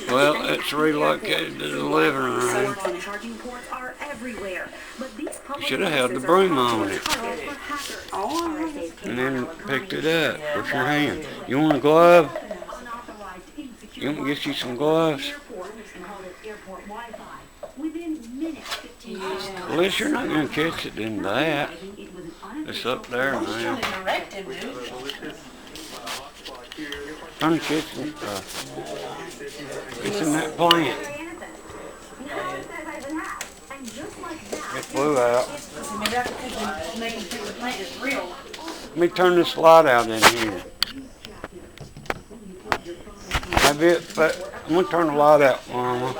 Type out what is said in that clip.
Well, it's relocated to the living room. Should have had the broom on it. And then picked it up with your hand. You want a glove? You want to get you some gloves? At least you're not going to catch it in that. It's up there now. Trying to catch it. It's in that plant. It flew out. Let me turn this light out in here. I'm going to turn the light out, Mama.